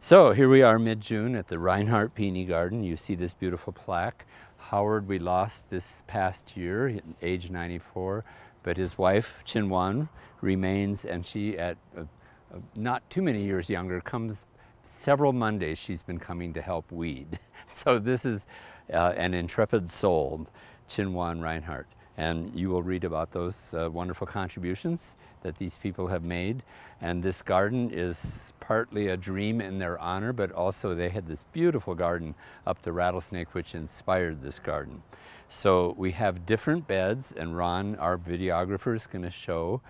So here we are mid-June at the Reinhardt Peony Garden. You see this beautiful plaque. Howard we lost this past year, at age 94, but his wife, Chinwan, remains, and she, at not too many years younger, comes several Mondays. She's been coming to help weed. So this is an intrepid soul, Chinwan Reinhardt. And you will read about those wonderful contributions that these people have made. And this garden is partly a dream in their honor, but also they had this beautiful garden up the Rattlesnake, which inspired this garden. So we have different beds, and Ron, our videographer, is going to show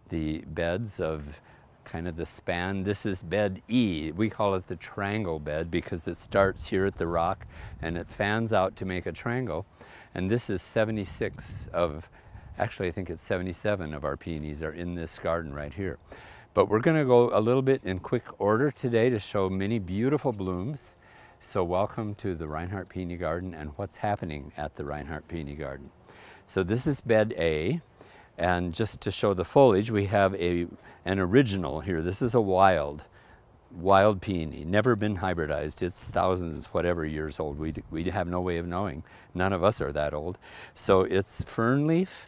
the beds of kind of the span. This is bed E. We call it the triangle bed because it starts here at the rock and it fans out to make a triangle. And this is 76 of, actually I think it's 77 of our peonies are in this garden right here. But we're going to go a little bit in quick order today to show many beautiful blooms. So welcome to the Reinhardt Peony Garden and what's happening at the Reinhardt Peony Garden. So this is bed A, and just to show the foliage, we have an original here. This is a wild peony, never been hybridized. It's thousands, whatever years old. We have no way of knowing. None of us are that old. So it's fern leaf,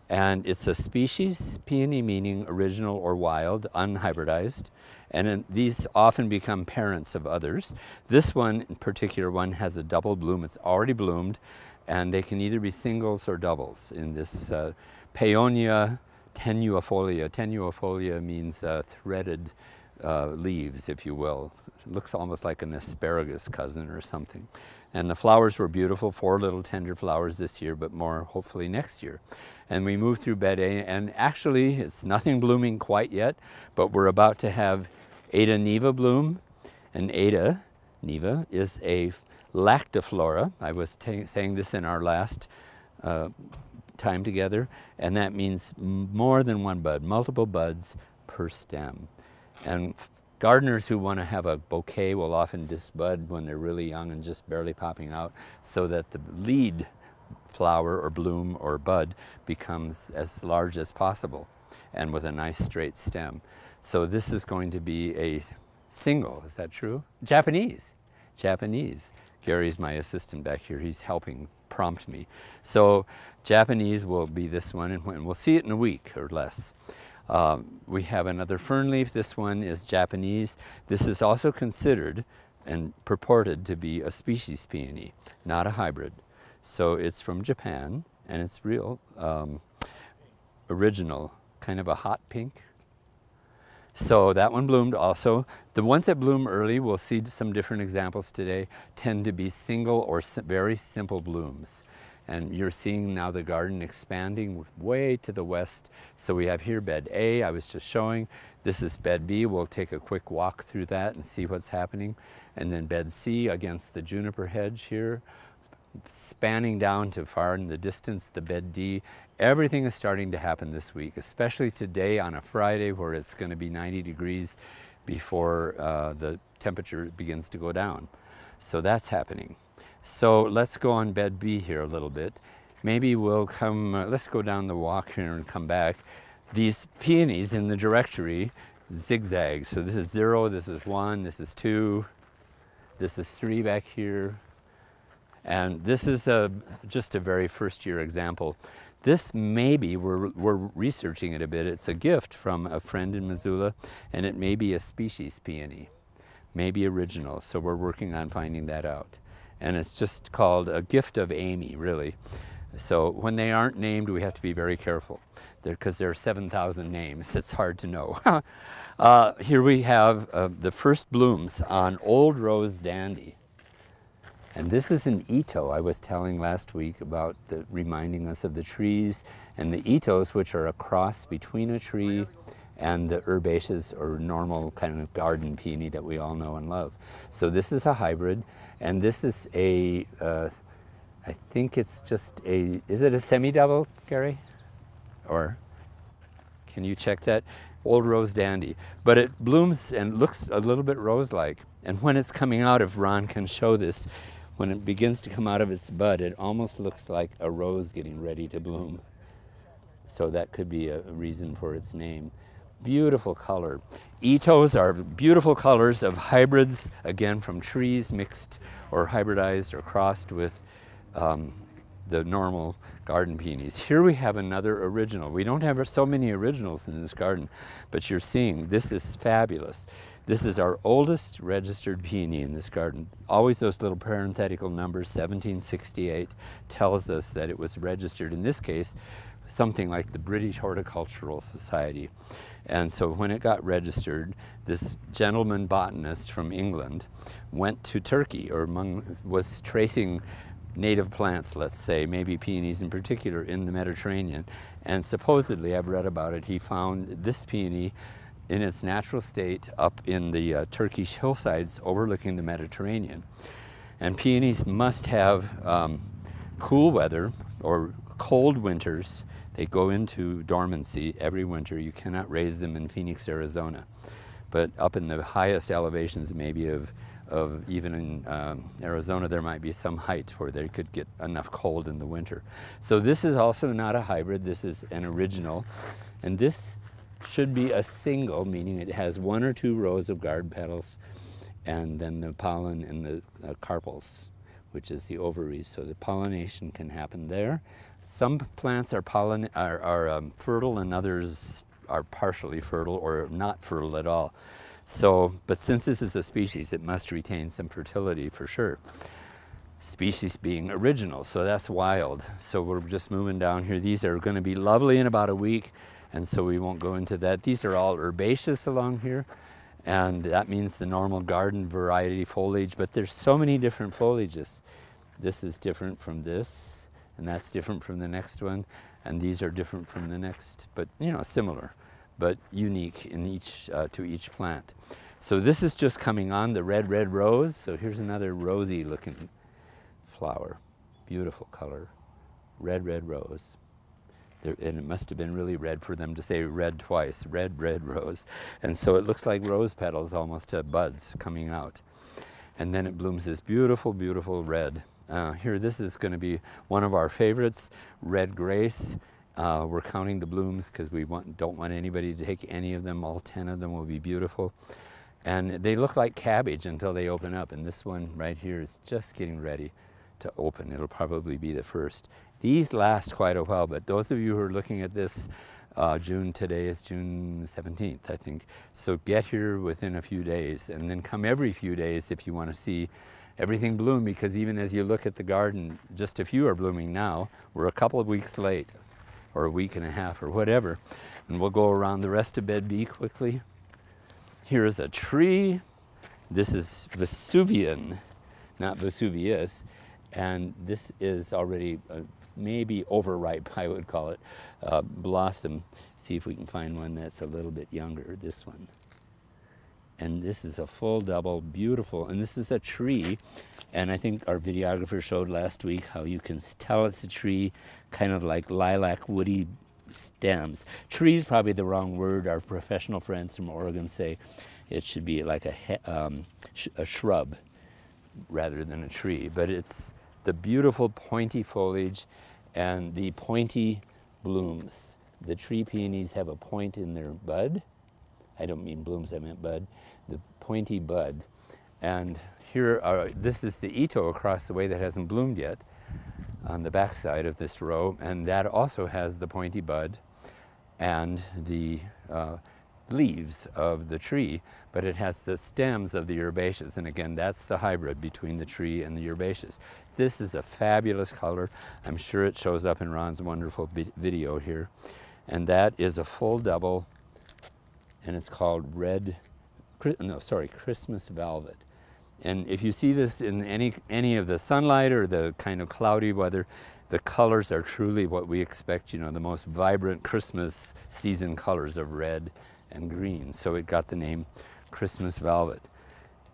and it's a species peony, meaning original or wild, unhybridized. And these often become parents of others. This one, in particular one, has a double bloom. It's already bloomed, and they can either be singles or doubles in this Peony tenuifolia. Tenuifolia means threaded leaves, if you will. It looks almost like an asparagus cousin or something. And the flowers were beautiful, 4 little tender flowers this year, but more hopefully next year. And we moved through bed A, and actually it's nothing blooming quite yet, but we're about to have Ada Neva bloom. And Ada Neva is a lactiflora. I was saying this in our last time together, and that means more than one bud, multiple buds per stem. And gardeners who want to have a bouquet will often disbud when they're really young and just barely popping out, so that the lead flower or bloom or bud becomes as large as possible and with a nice straight stem. So this is going to be a single, is that true? Japanese. Gary's my assistant back here. He's helping prompt me. So Japanese will be this one, and we'll see it in a week or less. We have another fern leaf. This one is Japanese. This is also considered and purported to be a species peony, not a hybrid. So it's from Japan, and it's real original, kind of a hot pink. So that one bloomed also. The ones that bloom early, we'll see some different examples today, tend to be single or very simple blooms. And you're seeing now the garden expanding way to the west. So we have here bed A, I was just showing. This is bed B. We'll take a quick walk through that and see what's happening. And then bed C against the juniper hedge here, spanning down to far in the distance, the bed D. Everything is starting to happen this week, especially today on a Friday where it's going to be 90 degrees before the temperature begins to go down. So that's happening. So let's go on bed B here a little bit. Maybe we'll come, let's go down the walk here and come back. These peonies in the directory zigzag. So this is 0, this is 1, this is 2, this is 3 back here. And this is just a very first year example. This maybe, we're researching it a bit, it's a gift from a friend in Missoula, and it may be a species peony, maybe original, so we're working on finding that out. And it's just called a gift of Amy, really. So when they aren't named, we have to be very careful, because there are 7,000 names, it's hard to know. Here we have the first blooms on Old Rose Dandy. And this is an ito. I was telling last week about reminding us of the trees, and the itos, which are a cross between a tree and the herbaceous or normal kind of garden peony that we all know and love. So this is a hybrid, and this is a, I think it's just a, is it a semi-double, Gary? Or can you check that? Old Rose Dandy. But it blooms and looks a little bit rose-like. And when it's coming out, if Ron can show this, when it begins to come out of its bud, it almost looks like a rose getting ready to bloom. So that could be a reason for its name. Beautiful color. Itos are beautiful colors of hybrids, again from trees mixed or hybridized or crossed with the normal garden peonies. Here we have another original. We don't have so many originals in this garden, but you're seeing this is fabulous. This is our oldest registered peony in this garden. Always those little parenthetical numbers, 1768, tells us that it was registered, in this case, something like the British Horticultural Society. And so when it got registered, this gentleman botanist from England went to Turkey, or was tracing native plants, let's say, maybe peonies in particular, in the Mediterranean. And supposedly, I've read about it, he found this peony in its natural state up in the Turkish hillsides overlooking the Mediterranean. And peonies must have cool weather or cold winters. They go into dormancy every winter. You cannot raise them in Phoenix, Arizona. But up in the highest elevations, maybe of even in Arizona, there might be some height where they could get enough cold in the winter. So this is also not a hybrid. This is an original. And this should be a single, meaning it has 1 or 2 rows of guard petals, and then the pollen and the carpels, which is the ovaries. So the pollination can happen there. Some plants are fertile, and others are partially fertile or not fertile at all. So, but since this is a species, it must retain some fertility for sure. Species being original, so that's wild. So we're just moving down here. These are going to be lovely in about a week, and so we won't go into that. These are all herbaceous along here, and that means the normal garden variety foliage, but there's so many different foliages. This is different from this, and that's different from the next one, and these are different from the next, but you know, similar, but unique in each to each plant. So this is just coming on, the red rose. So here's another rosy looking flower. Beautiful color. Red rose. And it must have been really red for them to say red twice. Red rose. And so it looks like rose petals almost to buds coming out. And then it blooms this beautiful, beautiful red. Here, this is going to be one of our favorites, Red Grace. We're counting the blooms because we don't want anybody to take any of them. All 10 of them will be beautiful. And they look like cabbage until they open up. And this one right here is just getting ready to open. It'll probably be the first. These last quite a while, but those of you who are looking at this, today is June 17th, I think. So get here within a few days, and then come every few days if you want to see everything bloom, because even as you look at the garden, just a few are blooming now. We're a couple of weeks late, or a week and a half, or whatever. And we'll go around the rest of Bed B quickly. Here's a tree. This is Vesuvian, not Vesuvius. And this is already maybe overripe, I would call it, blossom. See if we can find one that's a little bit younger, this one. And this is a full double, beautiful, and this is a tree. And I think our videographer showed last week how you can tell it's a tree, kind of like lilac woody stems. Tree is probably the wrong word. Our professional friends from Oregon say it should be like a shrub rather than a tree. But it's the beautiful pointy foliage and the pointy blooms. The tree peonies have a point in their bud. I don't mean blooms, I meant bud. The pointy bud. And here this is the Ito across the way that hasn't bloomed yet on the back side of this row, and that also has the pointy bud and the leaves of the tree, but it has the stems of the herbaceous, and again, that's the hybrid between the tree and the herbaceous. This is a fabulous color. I'm sure it shows up in Ron's wonderful video here, and that is a full double, and it's called Christmas Velvet. And if you see this in any of the sunlight or the kind of cloudy weather, the colors are truly what we expect, you know, the most vibrant Christmas season colors of red and green. So it got the name Christmas Velvet.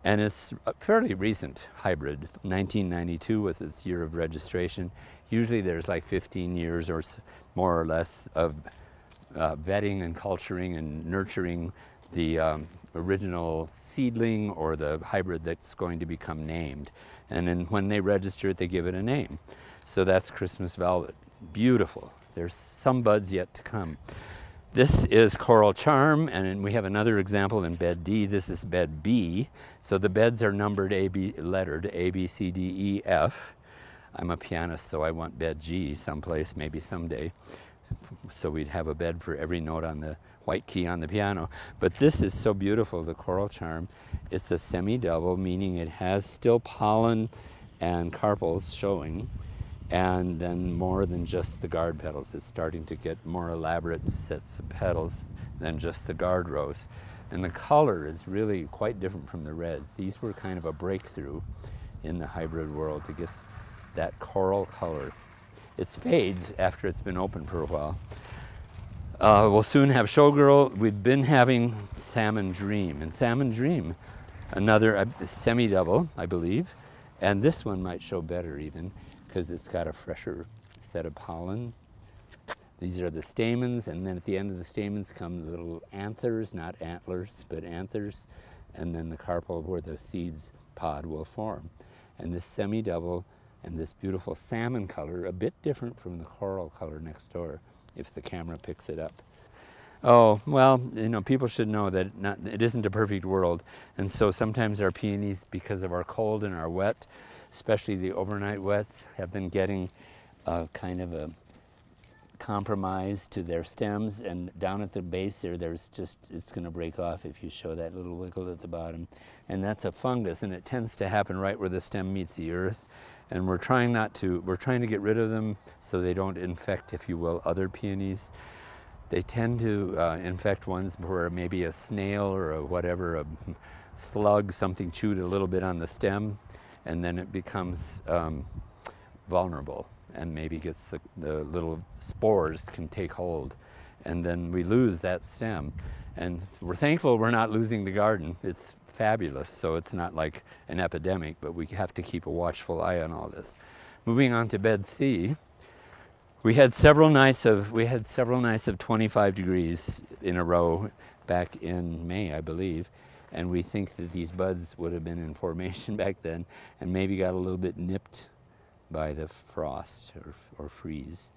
And it's a fairly recent hybrid. 1992 was its year of registration. Usually there's like 15 years or more or less of vetting and culturing and nurturing the original seedling or the hybrid that's going to become named. And then when they register it, they give it a name. So that's Christmas Velvet. Beautiful. There's some buds yet to come. This is Coral Charm, and we have another example in bed D. This is bed B. So the beds are numbered lettered A, B, C, D, E, F. I'm a pianist, so I want bed G someplace, maybe someday. So we'd have a bed for every note on the white key on the piano. But this is so beautiful, the Coral Charm. It's a semi-double, meaning it has still pollen and carpels showing, and then more than just the guard petals. It's starting to get more elaborate sets of petals than just the guard rows. And the color is really quite different from the reds. These were kind of a breakthrough in the hybrid world to get that coral color. It fades after it's been open for a while. We'll soon have Showgirl. We've been having Salmon Dream. And Salmon Dream, another semi-double, I believe. And this one might show better even, because it's got a fresher set of pollen. These are the stamens, and then at the end of the stamens come little anthers, not antlers, but anthers, and then the carpel where the seeds pod will form. And this semi-double and this beautiful salmon color, a bit different from the coral color next door, if the camera picks it up. Oh, well, you know, people should know that it isn't a perfect world. And so sometimes our peonies, because of our cold and our wet, especially the overnight wets, have been getting kind of a compromise to their stems. And down at the base here, it's going to break off if you show that little wiggle at the bottom. And that's a fungus, and it tends to happen right where the stem meets the earth. And we're trying to get rid of them so they don't infect, if you will, other peonies. They tend to infect ones where maybe a snail or a slug, something chewed a little bit on the stem, and then it becomes vulnerable and maybe gets the little spores can take hold, and then we lose that stem. And we're thankful we're not losing the garden. It's fabulous, so it's not like an epidemic, but we have to keep a watchful eye on all this. Moving on to bed C. We had several nights of 25 degrees in a row back in May, I believe, and we think that these buds would have been in formation back then and maybe got a little bit nipped by the frost or freeze.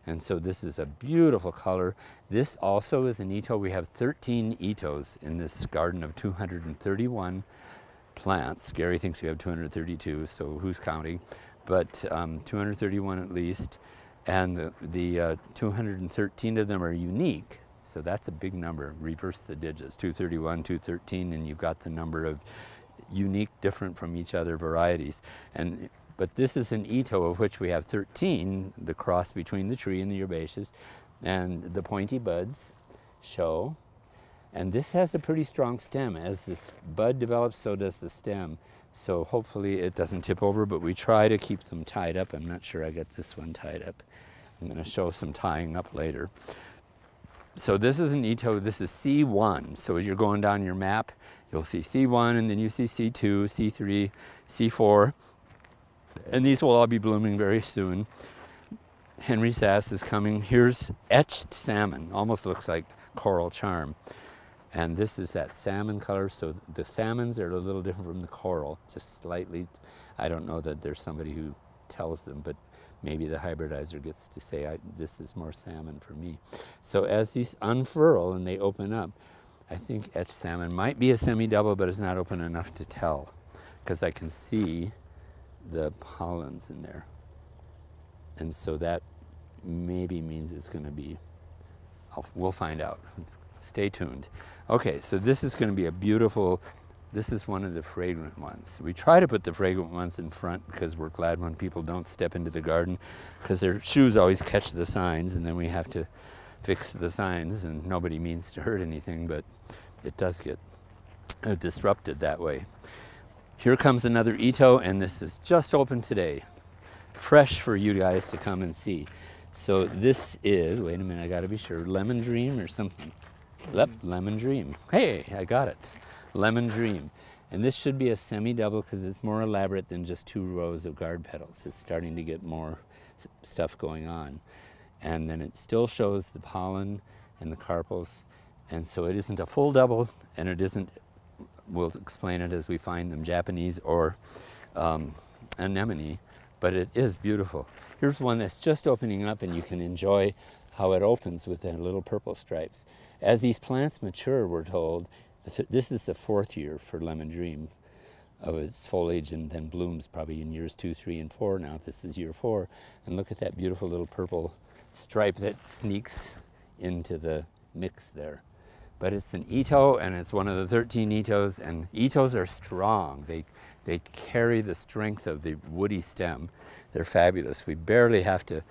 And so this is a beautiful color. This also is an Ito. We have 13 Itos in this garden of 231 plants. Gary thinks we have 232, so who's counting? But 231 at least. And the 213 of them are unique, so that's a big number. Reverse the digits, 231, 213, and you've got the number of unique, different from each other varieties. But this is an Ito of which we have 13, the cross between the tree and the herbaceous, and the pointy buds show. And this has a pretty strong stem. As this bud develops, so does the stem. So hopefully it doesn't tip over, but we try to keep them tied up. I'm not sure I got this one tied up. I'm going to show some tying up later. So this is an Ito, this is C1. So as you're going down your map, you'll see C1, and then you see C2, C3, C4. And these will all be blooming very soon. Henry Sass is coming. Here's Etched Salmon, almost looks like Coral Charm. And this is that salmon color, so the salmons are a little different from the coral, just slightly. I don't know that there's somebody who tells them, but maybe the hybridizer gets to say, this is more salmon for me. So as these unfurl and they open up, I think Etched Salmon might be a semi-double, but it's not open enough to tell, because I can see the pollens in there. And so that maybe means it's going to be, we'll find out. Stay tuned. Okay, so this is going to be a beautiful, this is one of the fragrant ones. We try to put the fragrant ones in front because we're glad when people don't step into the garden, because their shoes always catch the signs, and then we have to fix the signs, and nobody means to hurt anything, but it does get disrupted that way. Here comes another Ito, and this is just open today. Fresh for you guys to come and see. So this is, wait a minute, I gotta be sure, Lemon Dream or something. Lemon Dream. Hey, I got it. Lemon Dream. And this should be a semi-double because it's more elaborate than just 2 rows of guard petals. It's starting to get more stuff going on. And then it still shows the pollen and the carpels. And so it isn't a full double, and it isn't, we'll explain it as we find them, Japanese or anemone, but it is beautiful. Here's one that's just opening up, and you can enjoy how it opens with the little purple stripes. As these plants mature, we're told, this is the 4th year for Lemon Dream of its foliage, and then blooms probably in years 2, 3, and 4. Now this is year 4, and look at that beautiful little purple stripe that sneaks into the mix there. But it's an Ito, and it's one of the 13 Itos, and Itos are strong. They carry the strength of the woody stem. They're fabulous. We barely have to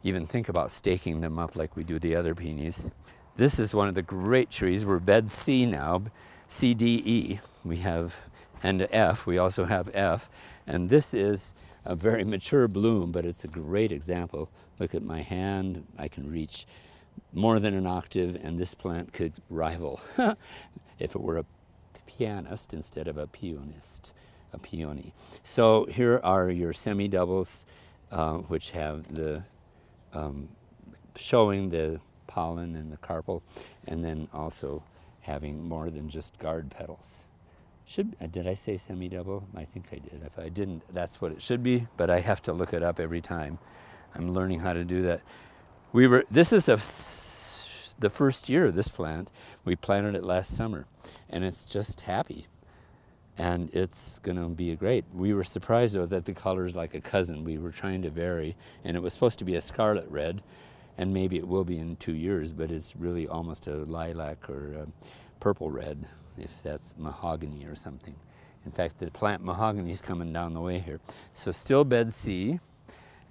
even think about staking them up like we do the other peonies. This is one of the great trees. We're bed C now, C, D, E. We have, and F, we also have F. And this is a very mature bloom, but it's a great example. Look at my hand. I can reach more than an octave, and this plant could rival if it were a pianist instead of a peonist, a peony. So here are your semi-doubles, which have the showing the pollen and the carpel, and then also having more than just guard petals. Did I say semi-double? I think I did. If I didn't, that's what it should be, but I have to look it up every time. I'm learning how to do that. This is the first year of this plant. We planted it last summer, and it's just happy. And it's gonna be great. We were surprised though that the color's like a cousin. We were trying to vary, and it was supposed to be a scarlet red, and maybe it will be in 2 years, but it's really almost a lilac or a purple red, if that's mahogany or something. In fact, the plant mahogany is coming down the way here. So still bed C,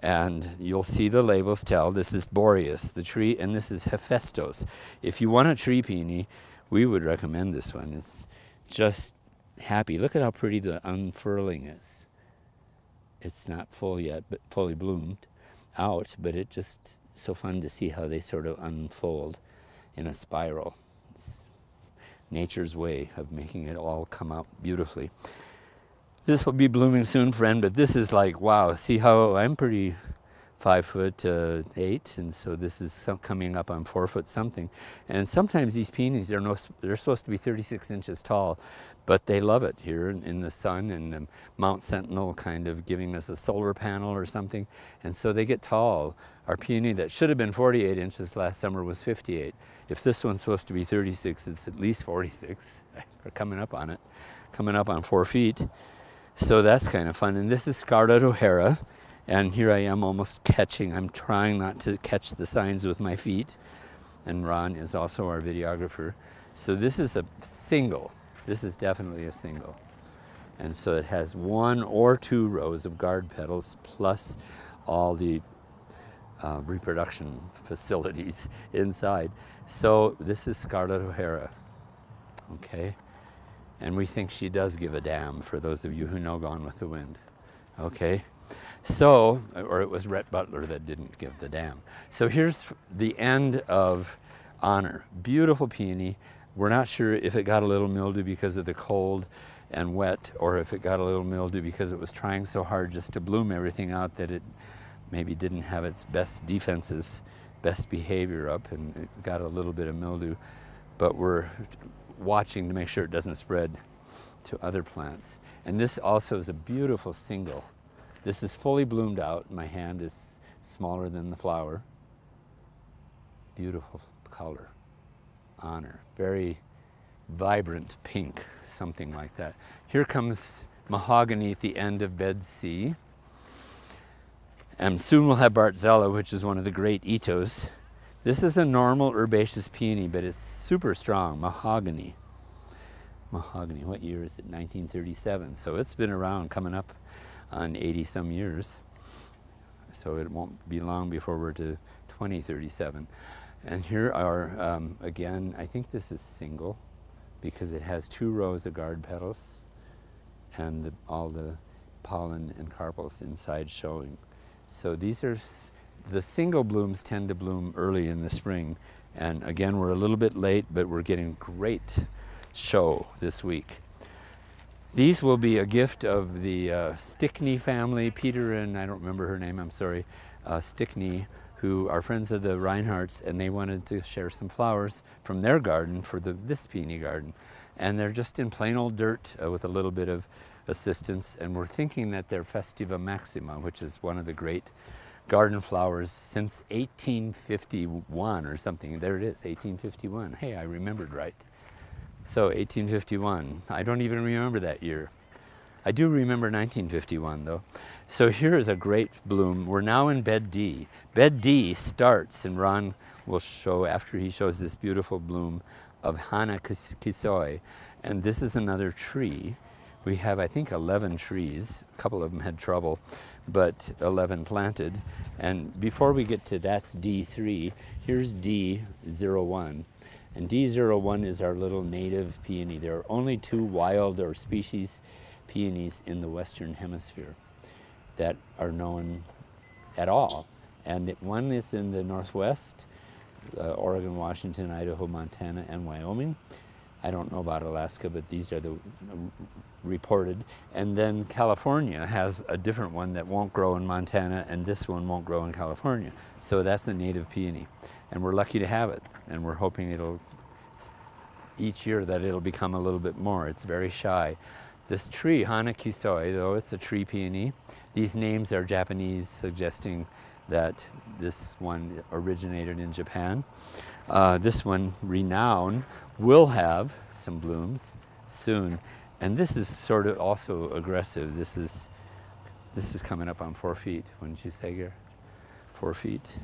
and you'll see the labels tell this is Boreas, the tree, and this is Hephaestos. If you want a tree peony, we would recommend this one. It's just happy. Look at how pretty the unfurling is. It's not full yet, but fully bloomed out, but it just so fun to see how they sort of unfold in a spiral. It's nature's way of making it all come out beautifully. This will be blooming soon, friend, but this is like, wow, see how I'm pretty 5'8", and so this is coming up on 4 foot something. And sometimes these peonies, they're supposed to be 36 inches tall, but they love it here in the sun, and the Mount Sentinel kind of giving us a solar panel or something, and so they get tall. Our peony that should have been 48 inches last summer was 58. If this one's supposed to be 36, it's at least 46. We're coming up on it, coming up on 4 feet. So that's kind of fun. And this is Scarlett O'Hara. And here I am almost catching. I'm trying not to catch the signs with my feet. And Ron is also our videographer. So this is a single. This is definitely a single. And so it has 1 or 2 rows of guard petals plus all the reproduction facilities inside. So this is Scarlett O'Hara. Okay. And we think she does give a damn, for those of you who know Gone with the Wind. Okay? So, or it was Rhett Butler that didn't give the damn. So here's the end of Honor. Beautiful peony. We're not sure if it got a little mildew because of the cold and wet, or if it got a little mildew because it was trying so hard just to bloom everything out that it maybe didn't have its best defenses, best behavior up, and it got a little bit of mildew. But we're watching to make sure it doesn't spread to other plants. And this also is a beautiful single. This is fully bloomed out. My hand is smaller than the flower. Beautiful color. Honor. Very vibrant pink, something like that. Here comes mahogany at the end of bed C. And soon we'll have Bartzella, which is one of the great Itos. This is a normal herbaceous peony, but it's super strong. Mahogany. Mahogany. What year is it? 1937. So it's been around, coming up on 80 some years. So it won't be long before we're to 2037. And here are, again, I think this is single because it has 2 rows of guard petals and all the pollen and carpels inside showing. So these are, the single blooms tend to bloom early in the spring. And again, we're a little bit late, but we're getting great show this week. These will be a gift of the Stickney family, Peter and I don't remember her name, I'm sorry, Stickney, who are friends of the Reinhardts, and they wanted to share some flowers from their garden for this peony garden. And they're just in plain old dirt with a little bit of assistance, and we're thinking that they're Festiva Maxima, which is one of the great garden flowers since 1851 or something. There it is, 1851. Hey, I remembered right. So 1851, I don't even remember that year. I do remember 1951 though. So here is a great bloom. We're now in bed D. Bed D starts, and Ron will show after he shows this beautiful bloom of Hana Kisoi. And this is another tree. We have, I think, 11 trees. A couple of them had trouble, but 11 planted. And before we get to that's D3, here's D01. And D01 is our little native peony. There are only 2 wild or species peonies in the Western Hemisphere that are known at all. And one is in the Northwest, Oregon, Washington, Idaho, Montana, and Wyoming. I don't know about Alaska, but these are the reported. And then California has a different one that won't grow in Montana, and this one won't grow in California. So that's a native peony. And we're lucky to have it. And we're hoping it'll, each year that it'll become a little bit more. It's very shy. This tree, Hana Kisoi, though it's a tree peony, these names are Japanese, suggesting that this one originated in Japan. This one, Renown, will have some blooms soon. And this is sort of also aggressive. This is coming up on 4 feet, wouldn't you say, Gare? 4 feet.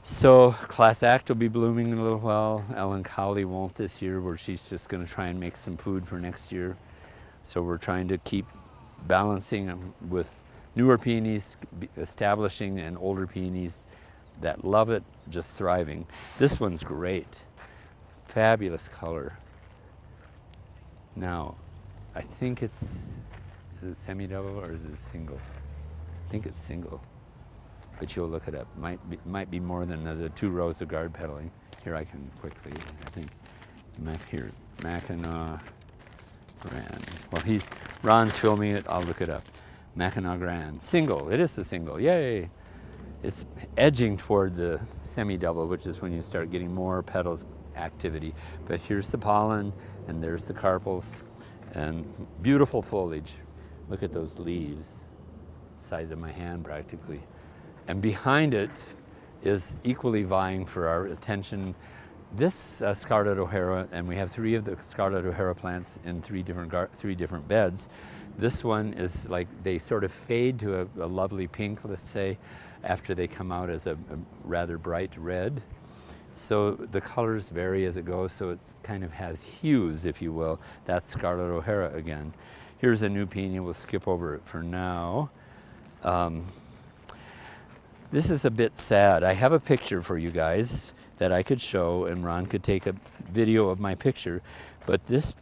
So Class Act will be blooming in a little while. Ellen Cowley won't this year, where she's just going to try and make some food for next year. So we're trying to keep balancing with newer peonies, establishing, and older peonies that love it, just thriving. This one's great. Fabulous color. Now, I think is it semi-double or is it single? I think it's single, but you'll look it up. Might be more than the 2 rows of guard pedaling. Here, I can quickly, I think, Mackinac Grand. Well, Ron's filming it, I'll look it up. Mackinac Grand, single, it is a single, yay! It's edging toward the semi-double, which is when you start getting more petals activity. But here's the pollen, and there's the carpels, and beautiful foliage. Look at those leaves, size of my hand practically. And behind it is equally vying for our attention this Scarlett O'hara, and we have 3 of the Scarlett O'hara plants in 3 different beds. This one is like, they sort of fade to a lovely pink, let's say, after they come out as a rather bright red. So the colors vary as it goes, so it kind of has hues, if you will. That's Scarlett O'hara again. Here's a new peony, we'll skip over it for now. This is a bit sad. I have a picture for you guys that I could show, and Ron could take a video of my picture, but this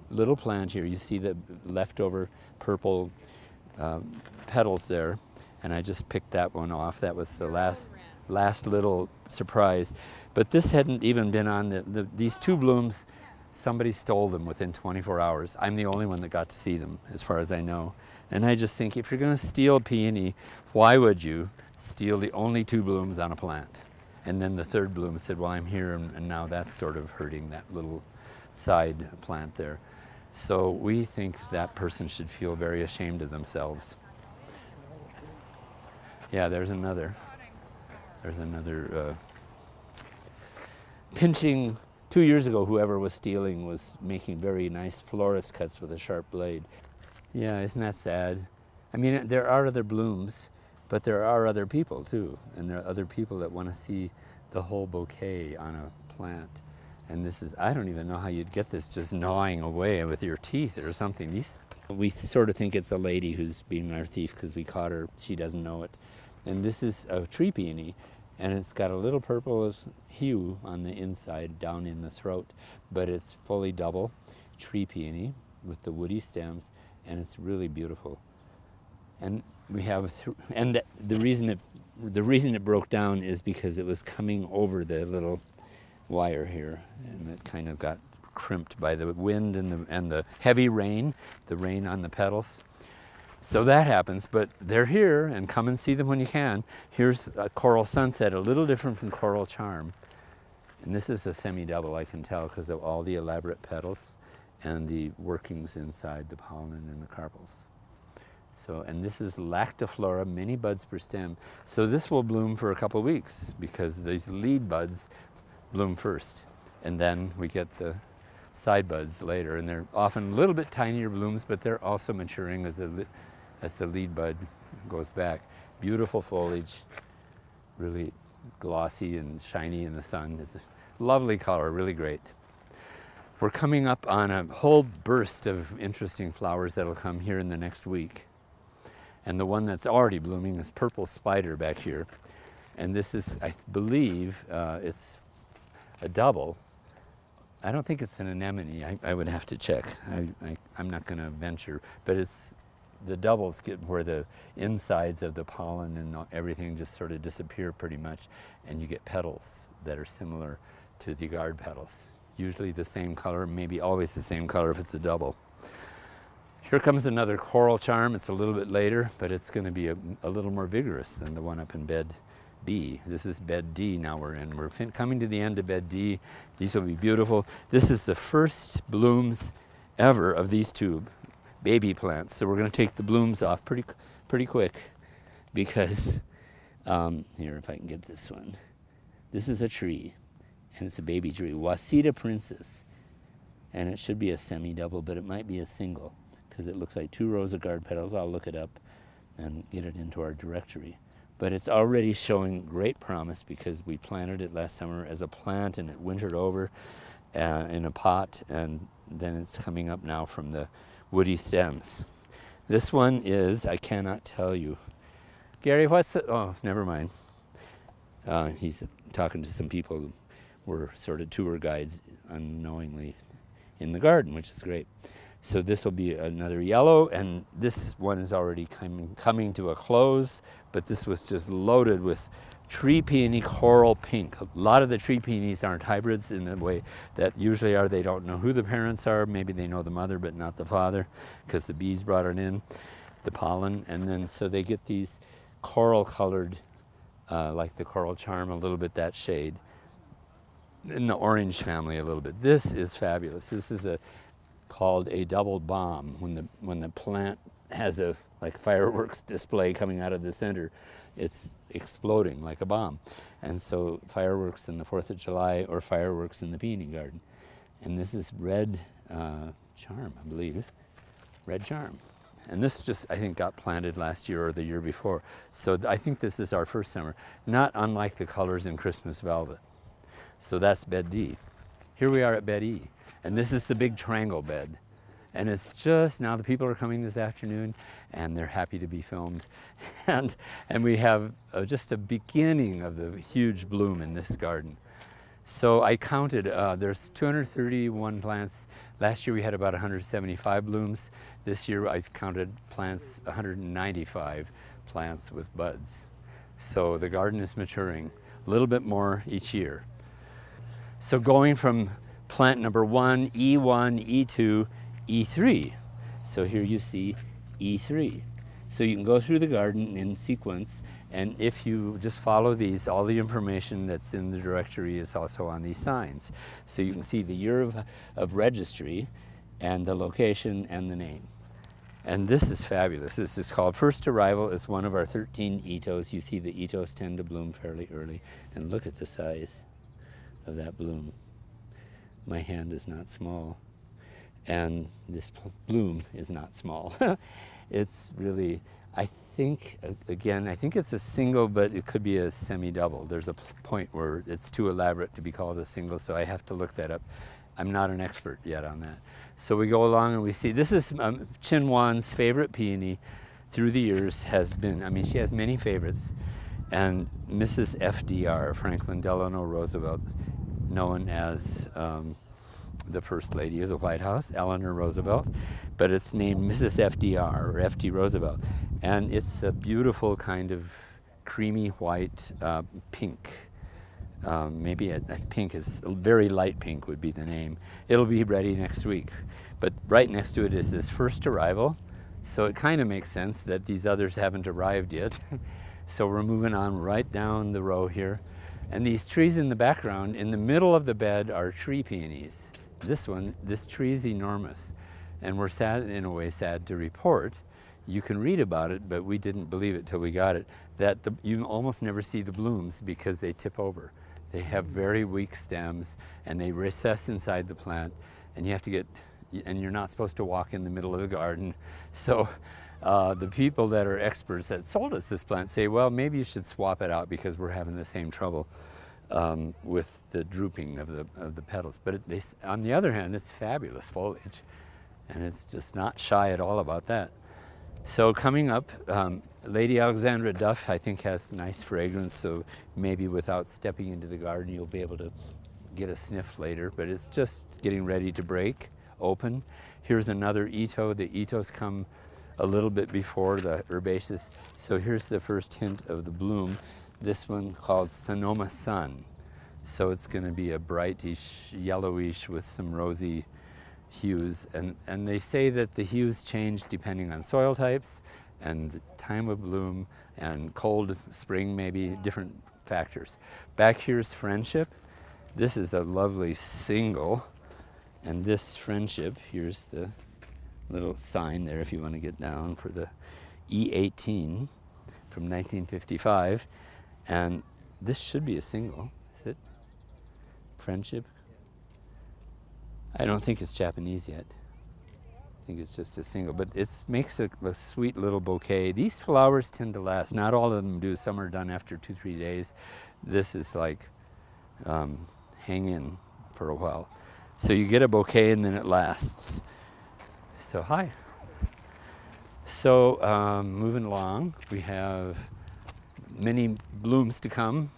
little plant here, you see the leftover purple petals there, and I just picked that one off. That was the last little surprise. But this hadn't even been on these 2 blooms. Somebody stole them within 24 hours. I'm the only one that got to see them, as far as I know. And I just think, if you're going to steal a peony, why would you steal the only 2 blooms on a plant? And then the 3rd bloom said, well, I'm here, and now that's sort of hurting that little side plant there. So we think that person should feel very ashamed of themselves. Yeah, there's another. There's another pinching. 2 years ago, whoever was stealing was making very nice florist cuts with a sharp blade. Yeah, isn't that sad? I mean, there are other blooms, but there are other people too. And there are other people that want to see the whole bouquet on a plant. And this is, I don't even know how you'd get this just gnawing away with your teeth or something. We sort of think it's a lady who's being our thief because we caught her. She doesn't know it. And this is a tree peony, and it's got a little purple hue on the inside down in the throat, but it's fully double tree peony with the woody stems, and it's really beautiful. And we have, the reason it broke down is because it was coming over the little wire here, and it kind of got crimped by the wind and the heavy rain, the rain on the petals. So that happens, but they're here, and come and see them when you can. Here's a Coral Sunset, a little different from Coral Charm. And this is a semi-double, I can tell, because of all the elaborate petals and the workings inside the pollen and the carpels. So, and this is lactiflora, many buds per stem. So this will bloom for a couple weeks because these lead buds bloom first. And then we get the side buds later. And they're often a little bit tinier blooms, but they're also maturing as the lead bud goes back. Beautiful foliage, really glossy and shiny in the sun. It's a lovely color, really great. We're coming up on a whole burst of interesting flowers that'll come here in the next week. And the one that's already blooming is Purple Spider back here. And this is, I believe, it's a double. I don't think it's an anemone. I would have to check. I'm not going to venture, but it's the doubles get where the insides of the pollen and everything just sort of disappear pretty much, and you get petals that are similar to the guard petals. Usually the same color, maybe always the same color if it's a double. Here comes another coral charm. It's a little bit later, but it's going to be a little more vigorous than the one up in bed B. This is bed D now we're in. We're coming to the end of bed D. These will be beautiful. This is the first blooms ever of these two baby plants. So we're going to take the blooms off pretty quick because, here, if I can get this one. This is a tree, and it's a baby tree, Wasita Princess. And it should be a semi-double, but it might be a single, because it looks like 2 rows of guard petals. I'll look it up and get it into our directory. But it's already showing great promise because we planted it last summer as a plant and it wintered over in a pot, and then it's coming up now from the woody stems. This one is, I cannot tell you. Gary, what's the, oh, never mind. He's talking to some people who were sort of tour guides unknowingly in the garden, which is great. So this will be another yellow, and this one is already coming to a close, but this was just loaded with tree peony coral pink. A lot of the tree peonies aren't hybrids in the way that usually are. They don't know who the parents are. Maybe they know the mother, but not the father, because the bees brought it in, the pollen, and then so they get these coral colored, like the coral charm, a little bit that shade. In the orange family a little bit. This is fabulous. This is called a double bomb. When the plant has a like fireworks display coming out of the center, it's exploding like a bomb. And so fireworks in the 4th of July or fireworks in the peony garden. And this is red charm, I believe. Red charm. And this just, I think, got planted last year or the year before. So I think this is our first summer, not unlike the colors in Christmas Velvet. So that's bed D. Here we are at bed E. And this is the big triangle bed. And it's just, now the people are coming this afternoon and they're happy to be filmed. And we have just a beginning of the huge bloom in this garden. So I counted, there's 231 plants. Last year we had about 175 blooms. This year I've counted plants, 195 plants with buds. So the garden is maturing a little bit more each year. So going from plant number 1, E1, E2, E3. So here you see E3. So you can go through the garden in sequence, and if you just follow these, all the information that's in the directory is also on these signs. So you can see the year of registry and the location and the name. And this is fabulous. This is called First Arrival. It's one of our 13 Itos. You see the Itos tend to bloom fairly early. And look at the size of that bloom. My hand is not small. And this bloom is not small. It's really, I think, again, I think it's a single, but it could be a semi-double. There's a point where it's too elaborate to be called a single, so I have to look that up. I'm not an expert yet on that. So we go along and we see, this is Chin Wan's favorite peony through the years has been, I mean, she has many favorites, and Mrs. FDR, Franklin Delano Roosevelt, known as the First Lady of the White House, Eleanor Roosevelt, but it's named Mrs. FDR, or FD Roosevelt. And it's a beautiful kind of creamy white pink. Maybe a pink is, a very light pink would be the name. It'll be ready next week. But right next to it is this First Arrival. So it kind of makes sense that these others haven't arrived yet. So we're moving on right down the row here. And these trees in the background, in the middle of the bed, are tree peonies. This tree is enormous. And we're sad, in a way, sad to report, You can read about it, but we didn't believe it till we got it, that you almost never see the blooms because they tip over. They have very weak stems and they recess inside the plant, and you have to get, and you're not supposed to walk in the middle of the garden. So the people that are experts that sold us this plant say, well, maybe you should swap it out because we're having the same trouble with the drooping of the petals. But on the other hand, it's fabulous foliage, and it's just not shy at all about that. So coming up, Lady Alexandra Duff, I think, has nice fragrance, so maybe without stepping into the garden, you'll be able to get a sniff later, but it's just getting ready to break open. Here's another Ito. The Itos come a little bit before the herbaceous. So here's the first hint of the bloom. This one called Sonoma Sun. So it's going to be a brightish, yellowish with some rosy hues. And they say that the hues change depending on soil types and time of bloom and cold spring, maybe different factors. Back here's Friendship. This is a lovely single. And this Friendship, here's the little sign there if you want to get down for the E18 from 1955. And this should be a single, is it? Friendship? I don't think it's Japanese yet. I think it's just a single, but it makes a sweet little bouquet. These flowers tend to last. Not all of them do. Some are done after 2-3 days. This is like hang in for a while. So you get a bouquet and then it lasts. So hi. So moving along, we have many blooms to come.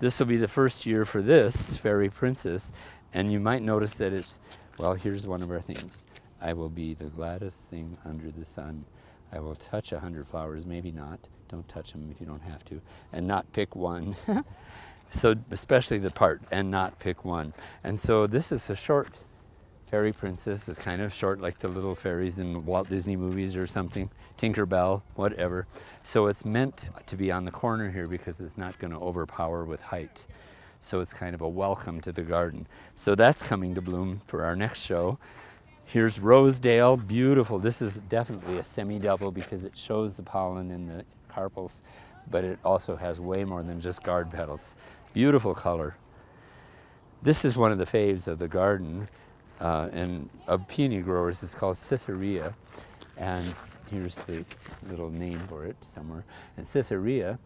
This will be the first year for this Fairy Princess, and you might notice that it's, well, here's one of our things. I will be the gladdest thing under the sun. I will touch 100 flowers, maybe not. Don't touch them if you don't have to, and not pick one. So especially the part, and not pick one. And so this is a short Fairy Princess. It's kind of short, like the little fairies in Walt Disney movies or something, Tinkerbell, whatever. So it's meant to be on the corner here because it's not going to overpower with height. So it's kind of a welcome to the garden. So that's coming to bloom for our next show. Here's Rosedale, beautiful. This is definitely a semi-double because it shows the pollen in the carpels, but it also has way more than just guard petals. Beautiful color. This is one of the faves of the garden and of peony growers. It's called Cytherea, and here's the little name for it somewhere. And Cytherea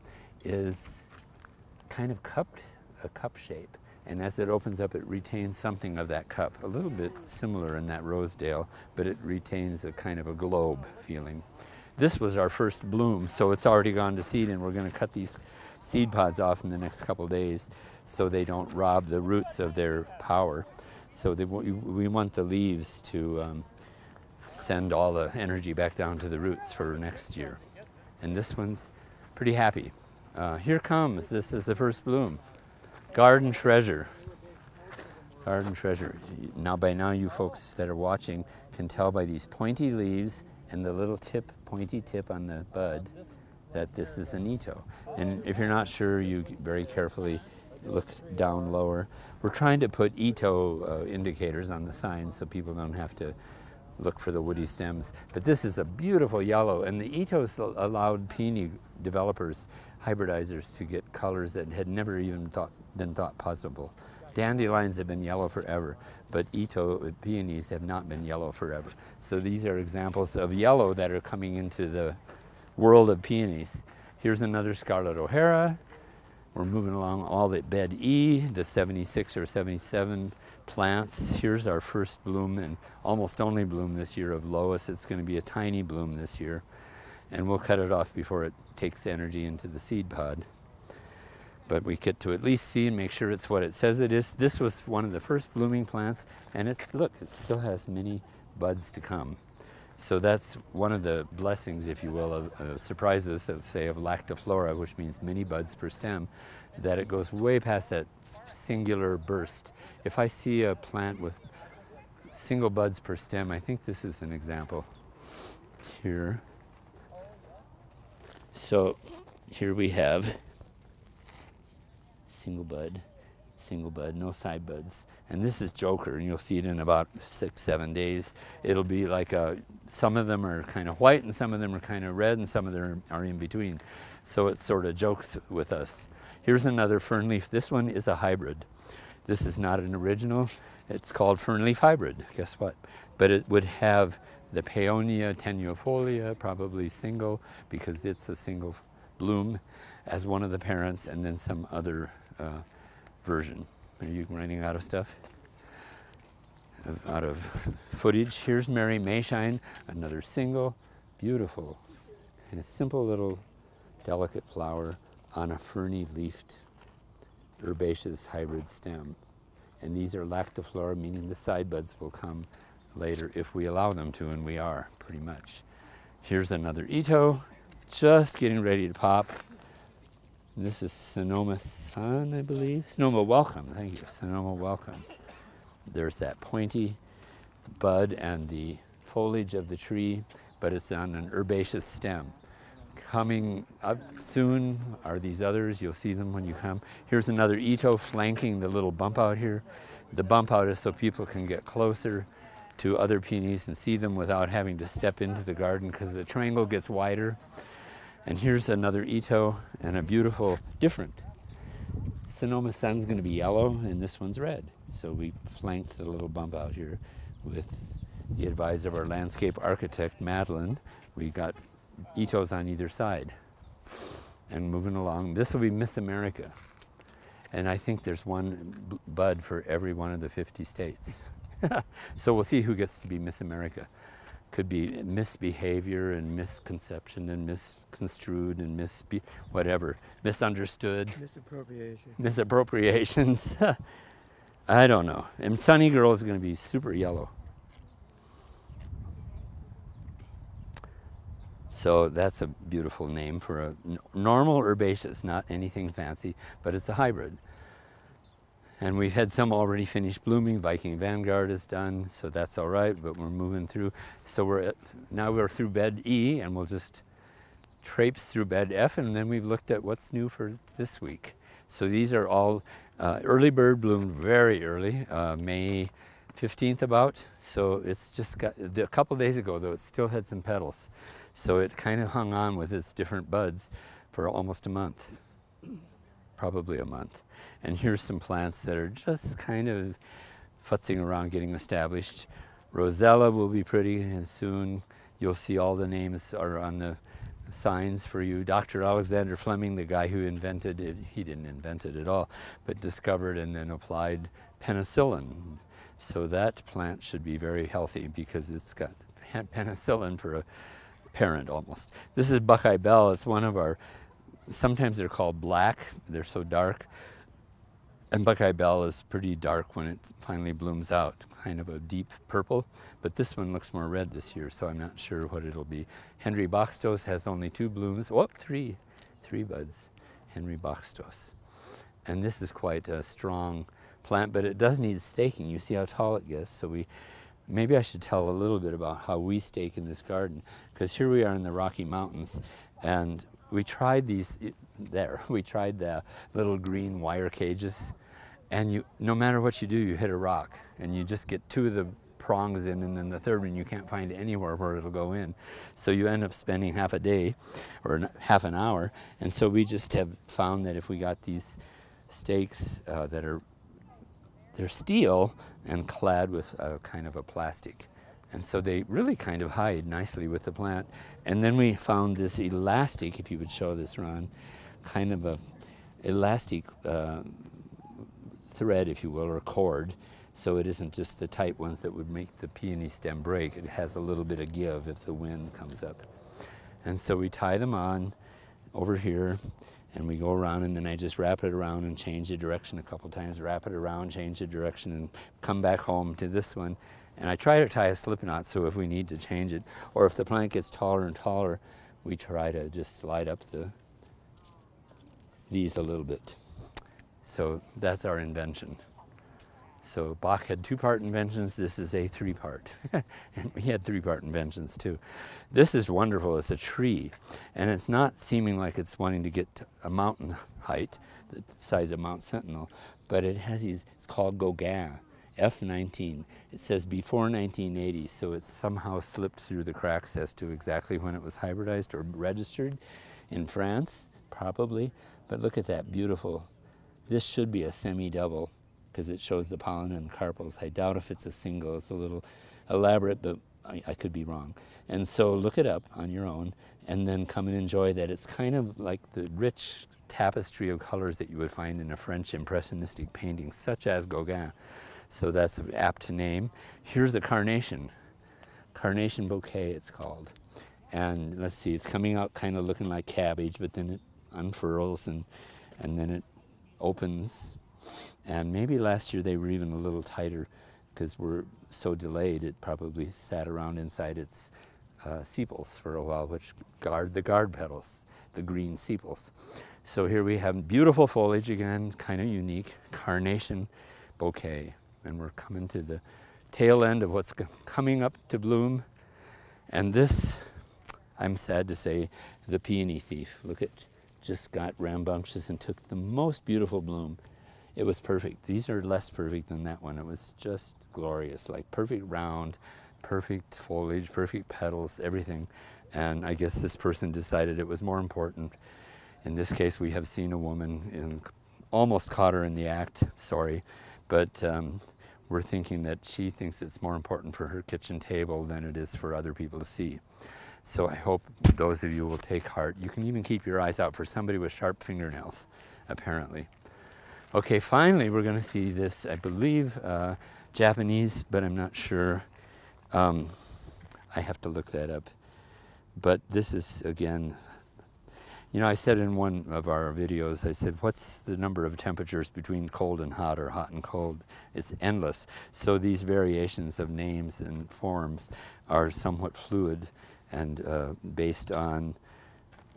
is kind of cupped, a cup shape, and as it opens up, it retains something of that cup, a little bit similar in that Rosedale, but it retains a kind of a globe feeling. This was our first bloom, so it's already gone to seed, and we're going to cut these seed pods off in the next couple days so they don't rob the roots of their power. So we want the leaves to send all the energy back down to the roots for next year. And this one's pretty happy. Here comes, this is the first bloom. Garden Treasure. Garden Treasure. Now, by now, you folks that are watching can tell by these pointy leaves and the little tip, pointy tip on the bud, that this is an Ito. And if you're not sure, you very carefully look down lower. We're trying to put Ito indicators on the signs so people don't have to look for the woody stems. But this is a beautiful yellow, and the Itos allowed peony developers, hybridizers, to get colors that had never even been thought possible. Dandelions have been yellow forever, but Ito peonies have not been yellow forever. So these are examples of yellow that are coming into the world of peonies. Here's another Scarlett O'hara. We're moving along all the bed E, the 76 or 77 plants. Here's our first bloom, and almost only bloom this year, of Lois. It's going to be a tiny bloom this year, and we'll cut it off before it takes energy into the seed pod. But we get to at least see and make sure it's what it says it is. This was one of the first blooming plants, and it's, look, it still has many buds to come. So that's one of the blessings, if you will, of surprises of, say, of lactiflora, which means many buds per stem, that it goes way past that singular burst. If I see a plant with single buds per stem, I think this is an example here. So here we have single bud, single bud, no side buds. And this is Joker, and you'll see it in about 6-7 days. It'll be like some of them are kind of white and some of them are kind of red and some of them are in between. So it sort of jokes with us. Here's another fern leaf. This one is a hybrid. This is not an original. It's called fern leaf hybrid, guess what? But it would have the Peonia tenuifolia, probably single, because it's a single bloom as one of the parents, and then some other version. Are you running out of stuff? Out of footage. Here's Mary Mayshine, another single, beautiful, kind of simple little delicate flower on a ferny leafed herbaceous hybrid stem. And these are lactiflora, meaning the side buds will come later if we allow them to, and we are pretty much. Here's another Ito, just getting ready to pop. This is Sonoma Sun, I believe. Sonoma Welcome, thank you, Sonoma Welcome. There's that pointy bud and the foliage of the tree, but it's on an herbaceous stem. Coming up soon are these others. You'll see them when you come. Here's another Ito flanking the little bump out here. The bump out is so people can get closer to other peonies and see them without having to step into the garden, because the triangle gets wider. And here's another Ito and a beautiful, different. Sonoma Sun's going to be yellow and this one's red. So we flanked the little bump out here with the advice of our landscape architect, Madeline. We got Itos on either side. And moving along, this will be Miss America. And I think there's one bud for every one of the 50 states. So we'll see who gets to be Miss America. Could be misbehavior and misconception and misconstrued and whatever, misunderstood. Misappropriation. Misappropriations. I don't know. And Sunny Girl is going to be super yellow. So that's a beautiful name for a normal herbaceous, not anything fancy, but it's a hybrid. And we've had some already finished blooming. Viking Vanguard is done, so that's all right, but we're moving through. So now we're through bed E, and we'll just traipse through bed F, and then we've looked at what's new for this week. So these are all early bird bloomed very early, May 15th about. So it's just got, a couple days ago though, it still had some petals. So it kind of hung on with its different buds for almost a month, probably a month. And here's some plants that are just kind of futzing around getting established. Rosedale will be pretty, and soon you'll see all the names are on the signs for you. Dr. Alexander Fleming, the guy who invented it, he didn't invent it at all, but discovered and then applied penicillin. So that plant should be very healthy because it's got penicillin for a parent almost. This is Buckeye Bell. It's one of our, sometimes they're called black, they're so dark. And Buckeye Bell is pretty dark when it finally blooms out, kind of a deep purple. But this one looks more red this year, so I'm not sure what it'll be. Henry Boxtos has only 2 blooms. Oh, three buds. Henry Boxtos. And this is quite a strong plant, but it does need staking. You see how tall it gets. So maybe I should tell a little bit about how we stake in this garden, because here we are in the Rocky Mountains, and we tried these we tried the little green wire cages, and no matter what you do, you hit a rock, and you just get 2 of the prongs in, and then the third one you can't find anywhere where it'll go in. So you end up spending half a day or half an hour, and so we just have found that if we got these stakes they're steel and clad with a kind of a plastic. And so they really kind of hide nicely with the plant. And then we found this elastic, if you would show this, Ron, kind of a elastic thread, if you will, or cord. So it isn't just the tight ones that would make the peony stem break. It has a little bit of give if the wind comes up. And so we tie them on over here, and we go around, and then I just wrap it around and change the direction a couple times, wrap it around, change the direction, and come back home to this one. And I try to tie a slip knot so if we need to change it, or if the plant gets taller and taller, we try to just slide up these a little bit. So that's our invention. So Bach had 2-part inventions. This is a 3-part. And he had 3-part inventions too. This is wonderful. It's a tree. And it's not seeming like it's wanting to get to a mountain height, the size of Mount Sentinel, but it has these, it's called Gauguin, F19. It says before 1980, so it's somehow slipped through the cracks as to exactly when it was hybridized or registered in France, probably. But look at that, beautiful. This should be a semi-double, because it shows the pollen and carpels. I doubt if it's a single. It's a little elaborate, but I could be wrong. And so look it up on your own, and then come and enjoy that. It's kind of like the rich tapestry of colors that you would find in a French impressionistic painting, such as Gauguin. So that's apt to name. Here's a carnation. Carnation bouquet, it's called. And let's see, it's coming out kind of looking like cabbage, but then it unfurls and then it opens. And maybe last year they were even a little tighter because we're so delayed, it probably sat around inside its sepals for a while, which guard the guard petals, the green sepals. So here we have beautiful foliage again, kind of unique, carnation bouquet. And we're coming to the tail end of what's coming up to bloom. And this, I'm sad to say, the Peony Thief. Look, it just got rambunctious and took the most beautiful bloom. It was perfect. These are less perfect than that one. It was just glorious, like perfect round, perfect foliage, perfect petals, everything. And I guess this person decided it was more important. In this case, we have seen a woman, and almost caught her in the act, sorry. But we're thinking that she thinks it's more important for her kitchen table than it is for other people to see. So I hope those of you will take heart. You can even keep your eyes out for somebody with sharp fingernails, apparently. Okay, finally we're going to see this, I believe, Japanese, but I'm not sure. I have to look that up. But this is, again, you know, I said in one of our videos, I said, what's the number of temperatures between cold and hot or hot and cold? It's endless. So these variations of names and forms are somewhat fluid and based on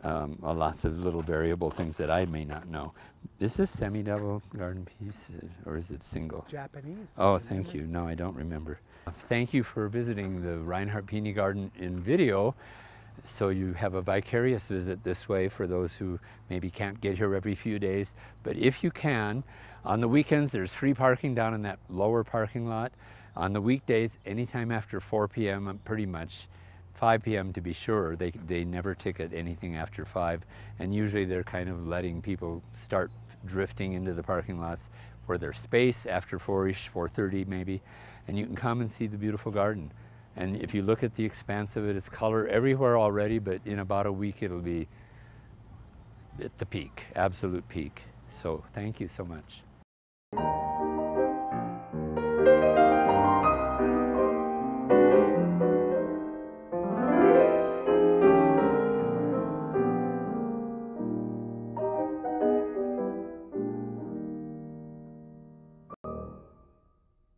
lots of little variable things that I may not know. Is this semi-double garden piece or is it single? Japanese. Oh, thank you. No, I don't remember. Thank you for visiting the Reinhardt Peony Garden in video. So you have a vicarious visit this way for those who maybe can't get here every few days. But if you can, on the weekends there's free parking down in that lower parking lot. On the weekdays, anytime after 4 p.m. pretty much, 5 p.m. to be sure, they never ticket anything after 5. And usually they're kind of letting people start drifting into the parking lots where there's space after 4-ish, 4:30 maybe. And you can come and see the beautiful garden. And if you look at the expanse of it, it's color everywhere already, but in about a week it'll be at the peak, absolute peak. So thank you so much.